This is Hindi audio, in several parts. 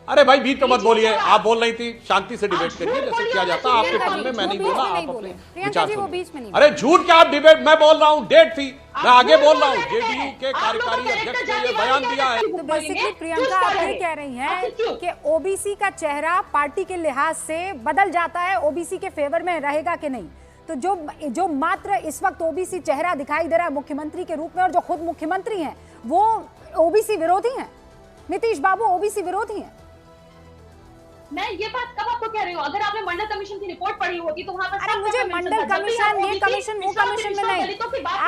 अरे भाई बीच में मत बोलिए, आप बोल रही थी, शांति से डिबेट करिए जैसे किया जाता है आपके टर्न में। मैं नहीं बोला, आप अपने विचार सुनिए। अरे झूठ क्या, आप डिबेट, मैं बोल रहा हूँ, डेट थी, मैं आगे बोल रहा हूँ। जेडीयू के कार्यकारी अध्यक्ष ने ये बयान दिया है। तो बेसिकली प्रियंका आप ये कह रही हैं कि ओबीसी का चेहरा पार्टी के लिहाज से बदल जाता है, ओबीसी के फेवर में रहेगा कि नहीं। तो जो मात्र इस वक्त ओबीसी चेहरा दिखाई दे रहा है मुख्यमंत्री के रूप में, और जो खुद मुख्यमंत्री हैं वो ओबीसी विरोधी हैं, नीतीश बाबू ओबीसी विरोधी हैं। मैं ये बात कब आपको कह रही हूँ? अगर आपने मंडल कमीशन की रिपोर्ट पढ़ी होगी तो वहाँ पर अरे मुझे मंडल कमीशन, ये कमीशन, वो कमीशन में नहीं,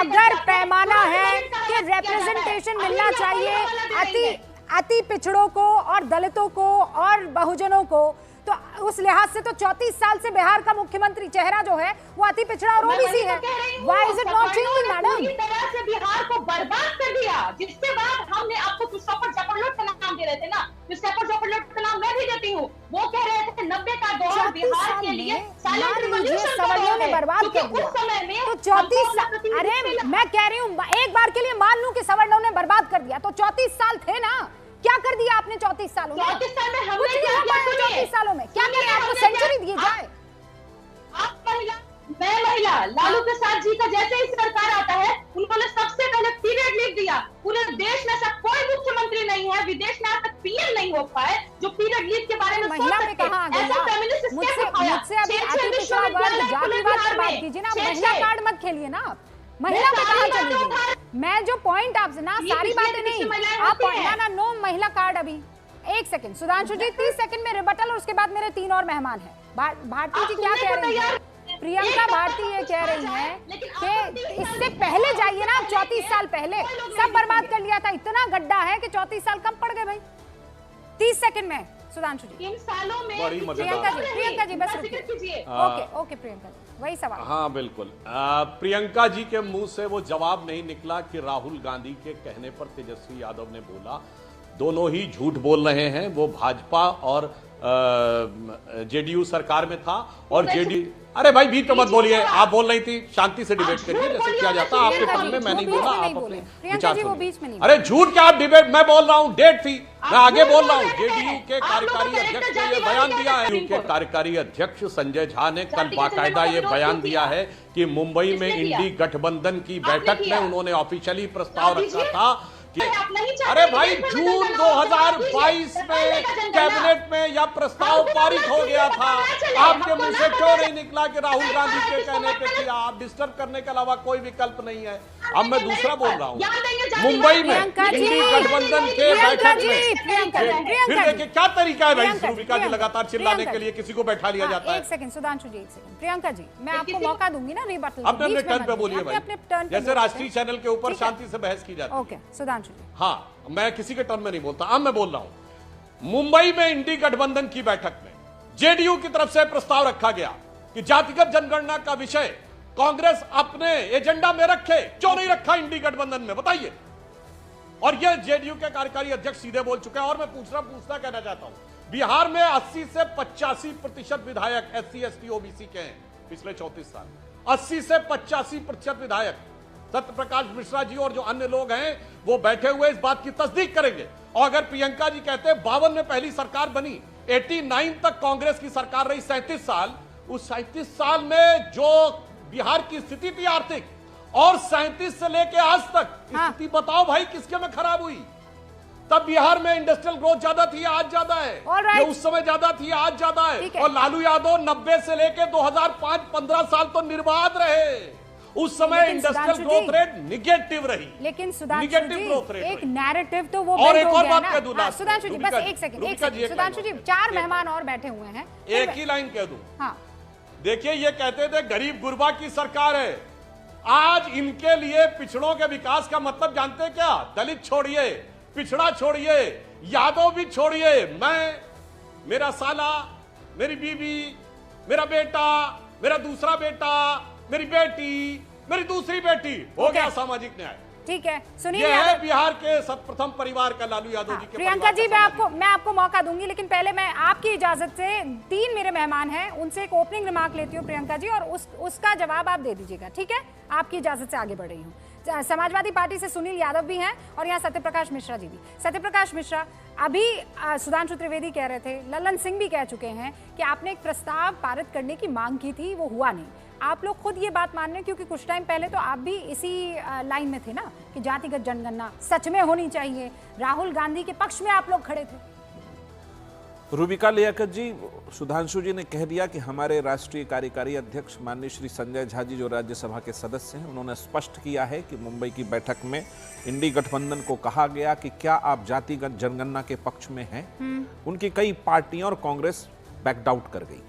अगर पैमाना है कि रिप्रेजेंटेशन मिलना चाहिए अति पिछड़ों को और दलितों को और बहुजनों को, तो उस लिहाज से तो 34 साल से बिहार का मुख्यमंत्री चेहरा जो है वो अति पिछड़ा और ओबीसी है। Why is it not changing, madam? पूरी तरह से बिहार को बर्बाद कर दिया, जिसके बाद हमने आपको क्रिस्टोफर जफरलोट का नाम दे रहे थे ना, क्रिस्टोफर जफरलोट का नाम मैं भी देती हूँ। वो कह रहे थे 90 का दौर बिहार के लिए सवालियों ने बर्बाद कर दिया। तो 34, अरे मैं कह रही हूँ एक बार के लिए मान लूं कि सवर्णों ने बर्बाद कर दिया, तो 34 साल थे ना, क्या कर दिया आपने 34 सालों में? 34 साल में कुछ नहीं हो पाया 34 सालों में, क्या करें? आपको सेंचुरी दी जाए। आप महिला, मैं महिला, लालू प्रसाद जी का जैसे ही सरकार आता है उन्होंने सबसे पहले पीरियड लीव दिया। पूरे देश में ऐसा कोई मुख्यमंत्री नहीं है, विदेश में आज तक पीएम नहीं हो पाए जो पीरियड लीव के बारे में महिला में कहा मुझसे अभी अति पिछड़ा वर्ग जातिवाद पर बात कीजिए ना, महिला कार्ड मत खेलिए ना आप। महिला पे कहाँ चली गई? मैं जो पॉइंट आपसे ना, सारी बातें नहीं आप ना नो महिला कार्ड। अभी एक सेकंड सुधांशु जी, 30 सेकंड में रिबटल और उसके बाद मेरे 3 और मेहमान हैं। भारती जी क्या कह रही हैं? प्रियंका भारती ये कह रही हैं कि इससे पहले जाइए ना, 34 साल पहले सब बर्बाद कर लिया था। इतना गड्ढा है कि 34 साल कम पड़ गए भाई। 30 सेकंड में सुधांशु जी, इन सालों में प्रियंका जी बस रुकिए। ओके प्रियंका जी, वही सवाल। हाँ बिल्कुल, प्रियंका जी के मुंह से वो जवाब नहीं निकला कि राहुल गांधी के कहने पर तेजस्वी यादव ने बोला। दोनों ही झूठ बोल रहे हैं। वो भाजपा और जेडीयू सरकार में था और जेडीयू, अरे भाई बीच में मत बोलिए, आप बोल रही थी, शांति से डिबेट करिए जैसे किया जाता है आपके टर्न में। मैं नहीं बोला, आप अपने विचार सुनिए। अरे झूठ क्या, आप डिबेट, मैं बोल रहा हूँ, डेट थी, मैं आगे बोल रहा हूँ। जेडीयू के कार्यकारी अध्यक्ष ने ये बयान दिया है। जेडीयू के कार्यकारी अध्यक्ष संजय झा ने कल बाकायदा ये बयान दिया है कि मुंबई में इंडी गठबंधन की बैठक में उन्होंने ऑफिशियली प्रस्ताव रखा था कि अरे भाई जून 2022 में कैबिनेट में यह प्रस्ताव पारित हो गया था। आपके मुंह से क्यों नहीं निकला कि राहुल गांधी के कहने पे किया? आप डिस्टर्ब करने के अलावा कोई विकल्प नहीं है। अब मैं दूसरा बोल रहा हूँ, मुंबई में इंडी गठबंधन के बैठक में फिर देखिए क्या तरीका है भाई, रूबिका जी लगातार चिल्लाने के लिए किसी को बैठा लिया जाता है। एक सेकंड सुधांशु जी, एक सेकंड। प्रियंका जी मैं आपको मौका दूंगी ना रिबटल, अपने टर्न पे बोलिए भाई, जैसे राष्ट्रीय चैनल के ऊपर शांति से बहस की जाती है। ओके सुधांशु जी। हाँ, मैं किसी के टर्न में नहीं बोलता। अब मैं बोल रहा हूं, मुंबई में इंडी गठबंधन की बैठक में जेडीयू की तरफ से प्रस्ताव रखा गया कि जातिगत जनगणना का विषय कांग्रेस अपने एजेंडा में रखे। क्यों नहीं रखा इंडी गठबंधन में, बताइए? और यह जेडीयू के कार्यकारी अध्यक्ष सीधे बोल चुके हैं। और मैं पूछना कहना चाहता हूं, बिहार में 80 से 85% विधायक SC ST OBC के हैं पिछले 34 साल। 80 से 85% विधायक, सत्य प्रकाश मिश्रा जी और जो अन्य लोग हैं वो बैठे हुए इस बात की तस्दीक करेंगे। और अगर प्रियंका जी कहते हैं 52 में पहली सरकार बनी, 89 तक कांग्रेस की सरकार रही 37 साल, उस 37 साल में जो बिहार की स्थिति थी आर्थिक, और 37 से लेके आज तक स्थिति बताओ भाई किसके में खराब हुई? तब बिहार में इंडस्ट्रियल ग्रोथ ज्यादा थी, आज ज्यादा है। ये उस समय ज्यादा थी, आज ज्यादा है। और लालू यादव 90 से लेके 2005 15 साल तो निर्बाध रहे। उस समय इंडस्ट्रियल ग्रोथ रेट निगेटिव रही। लेकिन सुधांशु जी एक नैरेटिव तो वो और एक और बात कह दूं ना सुधांशु जी, बस एक सेकंड सुधांशु जी, 4 मेहमान और बैठे हुए हैं, एक ही लाइन कह दूं। हाँ देखिए, ये कहते थे गरीब गुरबा की सरकार है। आज इनके लिए पिछड़ों के विकास का मतलब जानते हैं क्या? दलित छोड़िए, पिछड़ा छोड़िए, यादव भी छोड़िए, मैं, मेरा साला, मेरी बीवी, मेरा बेटा, मेरा दूसरा बेटा, मेरी बेटी, मेरी दूसरी बेटी, हो गया सामाजिक न्याय। ठीक है, सुनिए, ये है बिहार के सर्वप्रथम परिवार का लालू यादव जी के। प्रियंका जी मैं आपको मौका दूंगी, लेकिन पहले मैं आपकी इजाजत से 3 मेरे मेहमान हैं उनसे एक ओपनिंग रिमार्क लेती हूँ प्रियंका जी, और उसका जवाब आप दे दीजिएगा, ठीक है? आपकी इजाजत से आगे बढ़ रही हूँ। समाजवादी पार्टी से सुनील यादव भी हैं और यहाँ सत्यप्रकाश मिश्रा जी भी। सत्यप्रकाश मिश्रा, अभी सुधांशु त्रिवेदी कह रहे थे, ललन सिंह भी कह चुके हैं कि आपने एक प्रस्ताव पारित करने की मांग की थी, वो हुआ नहीं। आप लोग खुद ये बात मान रहे हैं, क्योंकि कुछ टाइम पहले तो आप भी इसी लाइन में थे ना कि जातिगत जनगणना सच में होनी चाहिए। राहुल गांधी के पक्ष में आप लोग खड़े थे। रूबिका लियाकत जी, सुधांशु जी ने कह दिया कि हमारे राष्ट्रीय कार्यकारी अध्यक्ष माननीय श्री संजय झा जी जो राज्यसभा के सदस्य हैं, उन्होंने स्पष्ट किया है कि मुंबई की बैठक में इंडी गठबंधन को कहा गया कि क्या आप जातिगत जनगणना के पक्ष में हैं। उनकी कई पार्टियां और कांग्रेस बैकआउट कर गई।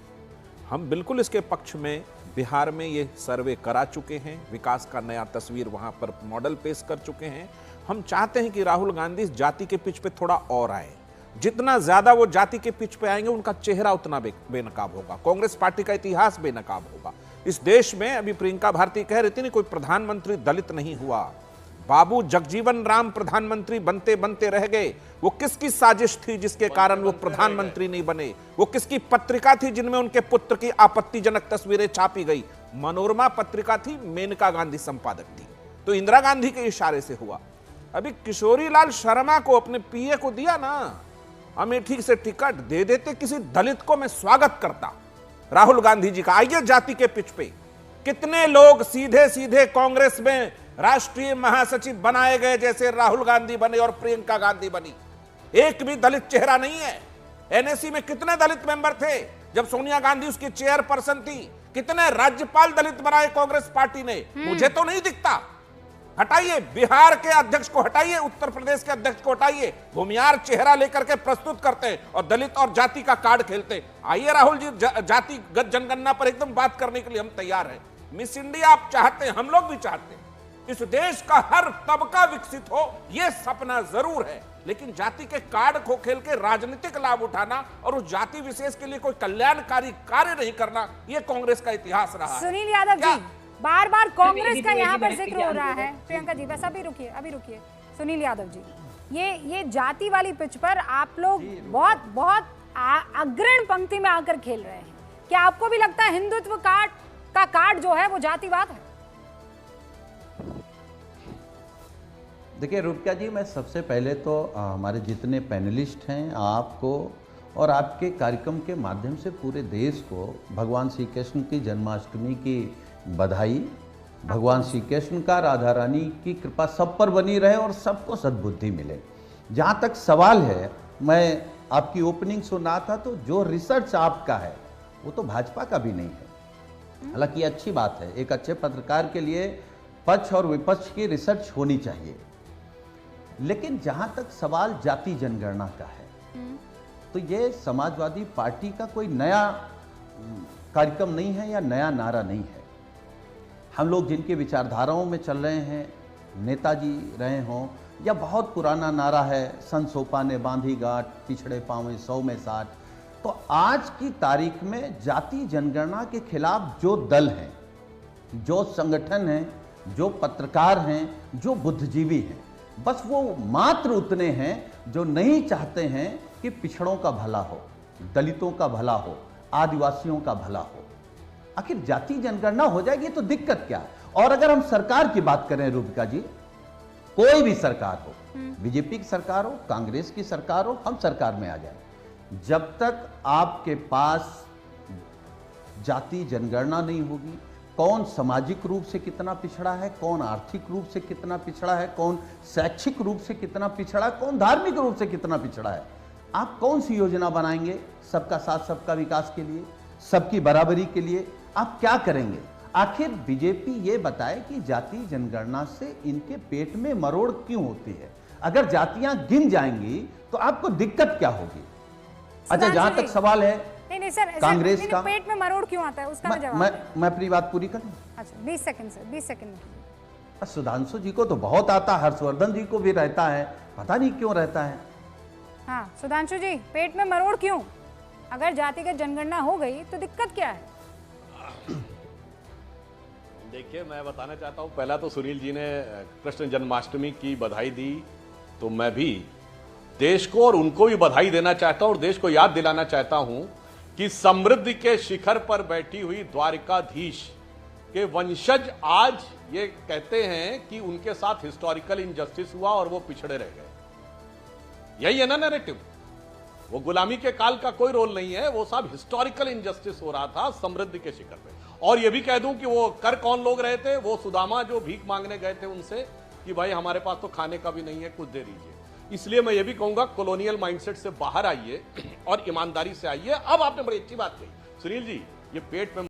हम बिल्कुल इसके पक्ष में बिहार में ये सर्वे करा चुके हैं, विकास का नया तस्वीर वहां पर मॉडल पेश कर चुके हैं। हम चाहते हैं कि राहुल गांधी इस जाति के पिच पे थोड़ा और आए। जितना ज्यादा वो जाति के पिच पे आएंगे, उनका चेहरा उतना बेनकाब होगा, कांग्रेस पार्टी का इतिहास बेनकाब होगा। इस देश में अभी प्रियंका भारती कह रही थी, नहीं कोई प्रधानमंत्री दलित नहीं हुआ। बाबू जगजीवन राम प्रधानमंत्री बनते बनते रह गए। वो किसकी साजिश थी जिसके कारण वो प्रधानमंत्री नहीं बने? वो किसकी पत्रिका थी जिनमें उनके पुत्र की आपत्तिजनक तस्वीरें छापी गई? मनोरमा पत्रिका थी, मेनका गांधी संपादक थी, तो इंदिरा गांधी के इशारे से हुआ। अभी किशोरी लाल शर्मा को अपने पीए को दिया ना अमेठी से टिकट, दे देते किसी दलित को, मैं स्वागत करता राहुल गांधी जी का। आइए जाति के पिच पे कितने लोग सीधे सीधे कांग्रेस में राष्ट्रीय महासचिव बनाए गए, जैसे राहुल गांधी बने और प्रियंका गांधी बनी। एक भी दलित चेहरा नहीं है। एनएसी में कितने दलित मेंबर थे जब सोनिया गांधी उसकी चेयरपर्सन थी? कितने राज्यपाल दलित बनाए कांग्रेस पार्टी ने? मुझे तो नहीं दिखता। हटाइए बिहार के अध्यक्ष को, हटाइए उत्तर प्रदेश के अध्यक्ष को, हटाइए। भूमियार चेहरा लेकर के प्रस्तुत करते हैं और दलित और जाति का कार्ड खेलते हैं। आइए राहुल जी, जातिगत जनगणना पर एकदम बात करने के लिए हम तैयार हैं। मिस इंडिया आप चाहते हैं, हम लोग भी चाहते हैं। इस देश का हर तबका विकसित हो, यह सपना जरूर है, लेकिन जाति के कार्ड को खेल के राजनीतिक लाभ उठाना और उस जाति विशेष के लिए कोई कल्याणकारी कार्य नहीं करना, यह कांग्रेस का इतिहास रहा है। सुनील यादव जी, बार बार कांग्रेस का यहाँ पर जिक्र हो रहा है। प्रियंका जी बस अभी रुकिए। सुनील यादव जी, ये जाति वाली पिच पर आप लोग बहुत अग्रणी पंक्ति में आकर खेल रहे हैं। क्या आपको भी लगता है हिंदुत्व का कार्ड जो है वो जातिवाद है? देखिए रूबिका जी, मैं सबसे पहले तो हमारे जितने पैनलिस्ट हैं, आपको और आपके कार्यक्रम के माध्यम से पूरे देश को भगवान श्री कृष्ण की जन्माष्टमी की बधाई। भगवान श्री कृष्ण का, राधा रानी की कृपा सब पर बनी रहे और सबको सद्बुद्धि मिले। जहाँ तक सवाल है, मैं आपकी ओपनिंग सुन रहा था, तो जो रिसर्च आपका है वो तो भाजपा का भी नहीं है। हालांकि अच्छी बात है, एक अच्छे पत्रकार के लिए पक्ष और विपक्ष की रिसर्च होनी चाहिए, लेकिन जहां तक सवाल जाति जनगणना का है, तो ये समाजवादी पार्टी का कोई नया कार्यक्रम नहीं है या नया नारा नहीं है। हम लोग जिनके विचारधाराओं में चल रहे हैं, नेताजी रहे हों या बहुत पुराना नारा है, सन सोपा ने बांधी गांठ, पिछड़े पांवे 100 में 60, तो आज की तारीख में जाति जनगणना के खिलाफ जो दल हैं, जो संगठन हैं, जो पत्रकार हैं, जो बुद्धिजीवी हैं, बस वो मात्र उतने हैं जो नहीं चाहते हैं कि पिछड़ों का भला हो, दलितों का भला हो, आदिवासियों का भला हो। आखिर जाति जनगणना हो जाएगी तो दिक्कत क्या है? और अगर हम सरकार की बात करें रूबिका जी, कोई भी सरकार हो, बीजेपी की सरकार हो, कांग्रेस की सरकार हो, हम सरकार में आ जाए, जब तक आपके पास जाति जनगणना नहीं होगी, कौन सामाजिक रूप से कितना पिछड़ा है, कौन आर्थिक रूप से कितना पिछड़ा है, कौन शैक्षिक रूप से कितना पिछड़ा है, कौन धार्मिक रूप से कितना पिछड़ा है, आप कौन सी योजना बनाएंगे सबका साथ सबका विकास के लिए, सबकी बराबरी के लिए? आप क्या करेंगे? आखिर बीजेपी ये बताए कि जाति जनगणना से इनके पेट में मरोड़ क्यों होती है? अगर जातियां गिन जाएंगी तो आपको दिक्कत क्या होगी? अच्छा, जहां तक सवाल है नहीं सर, कांग्रेस का पेट में मरोड़ क्यों आता है, उसका जवाब मैं अपनी बात पूरी करूं? अच्छा 20 सेकंड सर, 20 सेकंड। सुधांशु जी को तो बहुत आता, हर्षवर्धन जी को भी रहता है, पता नहीं क्यों रहता है। हाँ सुधांशु जी, पेट में मरोड़ क्यों? अगर जातिगत जनगणना हो गई तो दिक्कत क्या है? देखिए, मैं बताना चाहता हूं, पहला तो सुनील जी ने कृष्ण जन्माष्टमी की बधाई दी, तो मैं भी देश को और उनको भी बधाई देना चाहता हूं और देश को याद दिलाना चाहता हूं कि समृद्धि के शिखर पर बैठी हुई द्वारिकाधीश कि वंशज आज ये कहते हैं कि उनके साथ हिस्टोरिकल इनजस्टिस हुआ और वो पिछड़े रह गए। यही है ना नैरेटिव। वो गुलामी के काल का कोई रोल नहीं है, वो सब हिस्टोरिकल इनजस्टिस हो रहा था समृद्धि के शिखर पे। और ये भी कह दूं कि वो कर कौन लोग रहे थे, वो सुदामा जो भीख मांगने गए थे उनसे कि भाई हमारे पास तो खाने का भी नहीं है, कुछ दे दीजिए। इसलिए मैं ये भी कहूंगा कॉलोनियल माइंडसेट से बाहर आइए और ईमानदारी से आइए। अब आपने बड़ी अच्छी बात कही सुनील जी, ये पेट में